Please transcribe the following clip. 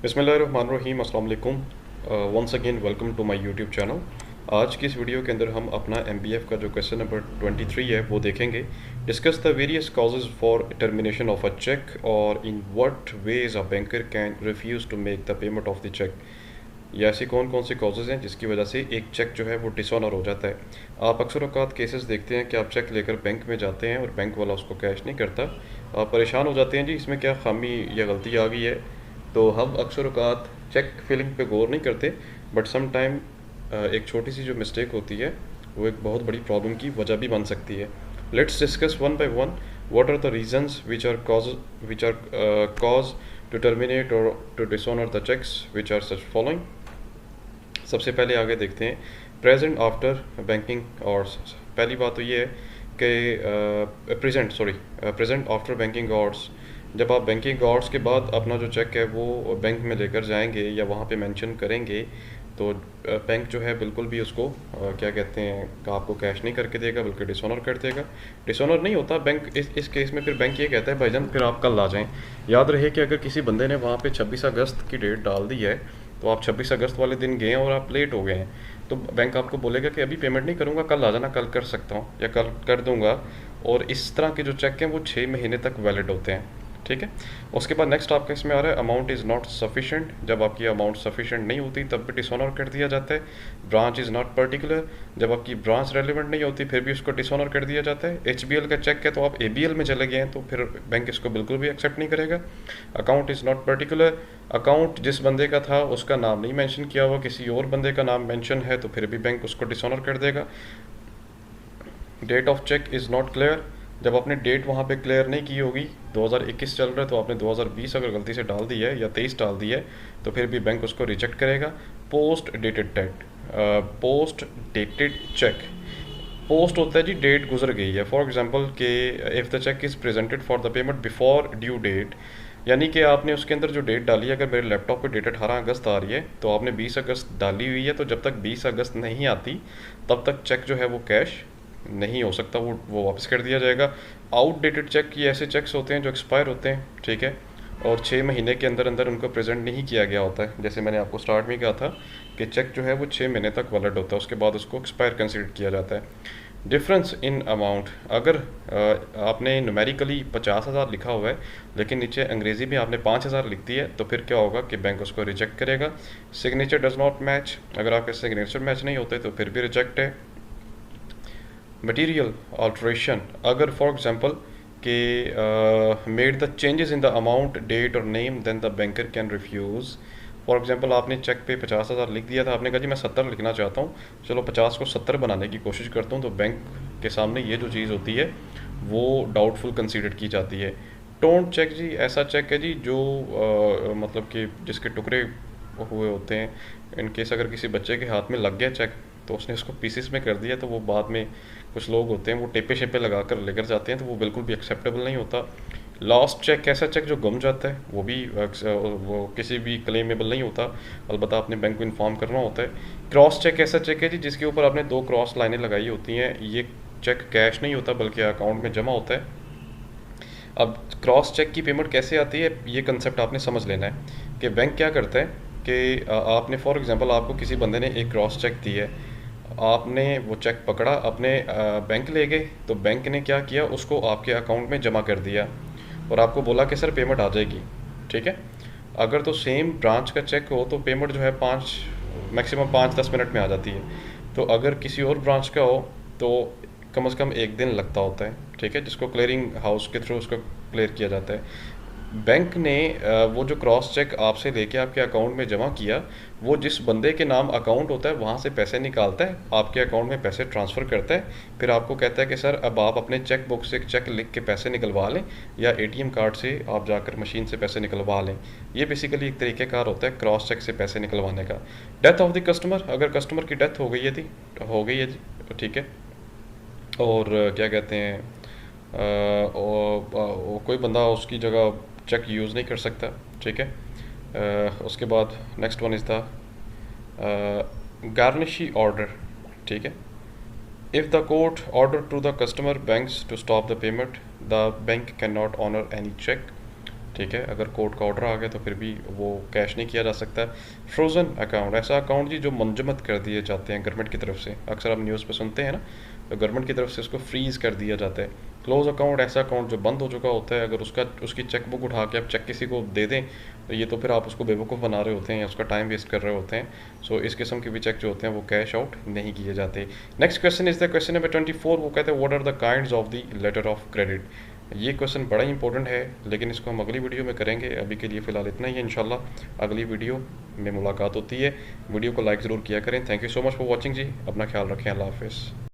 बिस्मिल्लाहिर्रहमानिर्रहीम अस्सलाम वालेकुम। Once again welcome to my YouTube channel. आज की इस वीडियो के अंदर हम अपना एमबीएफ का जो क्वेश्चन नंबर 23 है वो देखेंगे। Discuss the various causes for termination of a cheque और in what ways a banker can refuse to make the payment of the cheque. या ऐसी कौन कौन से कॉजेज़ हैं जिसकी वजह से एक चेक जो है वो डिसऑनर हो जाता है। आप अक्सर औकात केसेस देखते हैं कि आप चेक लेकर बैंक में जाते हैं और बैंक वाला उसको कैश नहीं करता। आप परेशान हो जाते हैं जी इसमें क्या खामी या गलती आ गई है। तो हम अक्सर औकात चेक फिलिंग पे गौर नहीं करते, बट सम टाइम एक छोटी सी जो मिस्टेक होती है वो एक बहुत बड़ी प्रॉब्लम की वजह भी बन सकती है। Let's discuss one by one what are the reasons which are cause to terminate और to dishonour the cheques which are such following. सबसे पहले आगे देखते हैं प्रेजेंट आफ्टर बैंकिंग आवर्स। पहली बात तो ये है कि प्रेजेंट आफ्टर बैंकिंग आवर्स। जब आप बैंकिंग आवर्स के बाद अपना जो चेक है वो बैंक में लेकर जाएंगे या वहाँ पे मेंशन करेंगे तो बैंक जो है बिल्कुल भी उसको क्या कहते हैं कि आपको कैश नहीं करके देगा बल्कि डिसऑनर कर देगा। डिसऑनर नहीं होता बैंक, इस केस में फिर बैंक ये कहता है भाईजान फिर आप कल आ जाएं। याद रहे कि अगर किसी बंदे ने वहाँ पे 26 अगस्त की डेट डाल दी है तो आप 26 अगस्त वाले दिन गए और आप लेट हो गए हैं तो बैंक आपको बोलेगा कि अभी पेमेंट नहीं करूँगा, कल आ जाना, कल कर सकता हूँ या कल कर दूँगा। और इस तरह के जो चेक हैं वो 6 महीने तक वैलिड होते हैं। ठीक है। उसके बाद नेक्स्ट आपका इसमें आ रहा है अमाउंट इज़ नॉट सफिशेंट। जब आपकी अमाउंट सफिशेंट नहीं होती तब भी डिसऑनर कर दिया जाता है। Branch is not particular. जब आपकी ब्रांच रेलिवेंट नहीं होती फिर भी उसको डिसऑनर कर दिया जाता है। एचबीएल का चेक है तो आप एबीएल में चले गए हैं तो फिर बैंक इसको बिल्कुल भी एक्सेप्ट नहीं करेगा। Account is not particular. Account जिस बंदे का था उसका नाम नहीं मेंशन किया हुआ, किसी और बंदे का नाम मेंशन है तो फिर भी बैंक उसको डिसऑनर कर देगा। Date of cheque is not clear. जब आपने डेट वहाँ पे क्लियर नहीं की होगी, 2021 चल रहा है तो आपने 2020 अगर गलती से डाल दी है या 23 डाल दी है तो फिर भी बैंक उसको रिजेक्ट करेगा। Post dated date, post dated cheque. Post होता है जी डेट गुजर गई है। फॉर एग्जांपल कि if the cheque is presented for the payment before due date, यानी कि आपने उसके अंदर जो डेट डाली है, अगर मेरे लैपटॉप पे डेट 18 अगस्त आ रही है तो आपने 20 अगस्त डाली हुई है, तो जब तक 20 अगस्त नहीं आती तब तक चेक जो है वो कैश नहीं हो सकता, वो वापस कर दिया जाएगा। आउटडेटेड चेक, ये ऐसे चेक्स होते हैं जो एक्सपायर होते हैं, ठीक है, और 6 महीने के अंदर अंदर उनको प्रेजेंट नहीं किया गया होता है। जैसे मैंने आपको स्टार्ट में कहा था कि चेक जो है वो 6 महीने तक वैलिड होता है, उसके बाद उसको एक्सपायर कंसिडर किया जाता है। डिफरेंस इन अमाउंट, अगर आपने न्यूमेरिकली 50,000 लिखा हुआ है लेकिन नीचे अंग्रेज़ी में आपने 5,000 लिख दी है तो फिर क्या होगा कि बैंक उसको रिजेक्ट करेगा। सिग्नेचर डज नॉट मैच, अगर आपके सिग्नेचर मैच नहीं होते तो फिर भी रिजेक्ट है। मटीरियल ऑल्ट्रेशन, अगर फॉर एग्जांपल कि made the changes in the amount date और name then the banker can refuse. For example आपने चेक पे 50,000 लिख दिया था, आपने कहा जी मैं 70 लिखना चाहता हूँ, चलो 50 को 70 बनाने की कोशिश करता हूँ, तो बैंक के सामने ये जो चीज़ होती है वो डाउटफुल कंसीडर की जाती है। टोंट चेक जी, ऐसा चेक है जी जो मतलब कि जिसके टुकड़े हुए होते हैं। इन केस अगर किसी बच्चे के हाथ में लग गया चेक तो उसने उसको पीसेस में कर दिया तो वो बाद में कुछ लोग होते हैं वो टेपे शेपे लगा कर लेकर जाते हैं तो वो बिल्कुल भी एक्सेप्टेबल नहीं होता। लॉस्ट चेक, ऐसा चेक जो गुम जाता है वो भी वो किसी भी क्लेमेबल नहीं होता, अलबत्ता आपने बैंक को इन्फॉर्म करना होता है। क्रॉस चेक ऐसा चेक है जी जिसके ऊपर आपने 2 क्रॉस लाइनें लगाई होती हैं, ये चेक कैश नहीं होता बल्कि अकाउंट में जमा होता है। अब क्रॉस चेक की पेमेंट कैसे आती है ये कंसेप्ट आपने समझ लेना है कि बैंक क्या करता है कि आपने फॉर एग्जांपल आपको किसी बंदे ने एक क्रॉस चेक दी है, आपने वो चेक पकड़ा, अपने बैंक ले गए, तो बैंक ने क्या किया उसको आपके अकाउंट में जमा कर दिया और आपको बोला कि सर पेमेंट आ जाएगी। ठीक है। अगर तो सेम ब्रांच का चेक हो तो पेमेंट जो है 5 मैक्सिमम 5-10 मिनट में आ जाती है, तो अगर किसी और ब्रांच का हो तो कम से कम 1 दिन लगता होता है। ठीक है, जिसको क्लियरिंग हाउस के थ्रू उसको क्लियर किया जाता है। बैंक ने वो जो क्रॉस चेक आपसे लेके आपके अकाउंट में जमा किया, वो जिस बंदे के नाम अकाउंट होता है वहाँ से पैसे निकालता है, आपके अकाउंट में पैसे ट्रांसफ़र करता है, फिर आपको कहता है कि सर अब आप अपने चेक बुक से चेक लिख के पैसे निकलवा लें या एटीएम कार्ड से आप जाकर मशीन से पैसे निकलवा लें। ये बेसिकली एक तरीक़ेकार होता है क्रॉस चेक से पैसे निकलवाने का। डेथ ऑफ द कस्टमर, अगर कस्टमर की डेथ हो गई है जी, ठीक है, और क्या कहते हैं कोई बंदा उसकी जगह चेक यूज़ नहीं कर सकता। ठीक है। उसके बाद next one is the garnishee order. ठीक है। If the court order to the customer banks to stop the payment, the bank can not honour any cheque. ठीक है। अगर कोर्ट का ऑर्डर आ गया तो फिर भी वो कैश नहीं किया जा सकता। फ्रोज़न अकाउंट, ऐसा अकाउंट जी जो मंजमद कर दिए जाते हैं गवर्नमेंट की तरफ से, अक्सर आप न्यूज़ पे सुनते हैं ना, तो गवर्नमेंट की तरफ से उसको फ्रीज़ कर दिया जाता है। क्लोज अकाउंट ऐसा अकाउंट जो बंद हो चुका होता है, अगर उसकी चेक बुक उठा के आप चेक किसी को दे दें तो ये तो फिर आप उसको बेवकूफ़ बना रहे होते हैं या उसका टाइम वेस्ट कर रहे होते हैं। सो इस किस्म के भी चेक जो होते हैं वो कैश आउट नहीं किए जाते। Next question is the question number 24। वो कहते हैं what are the kinds of the letter of credit. ये क्वेश्चन बड़ा ही इंपॉर्टेंट है, लेकिन इसको हम अगली वीडियो में करेंगे। अभी के लिए फ़िलहाल इतना ही है, इंशाल्लाह अगली वीडियो में मुलाकात होती है। वीडियो को लाइक ज़रूर किया करें। Thank you so much for watching जी, अपना ख्याल रखें, अल्लाह हाफिज़।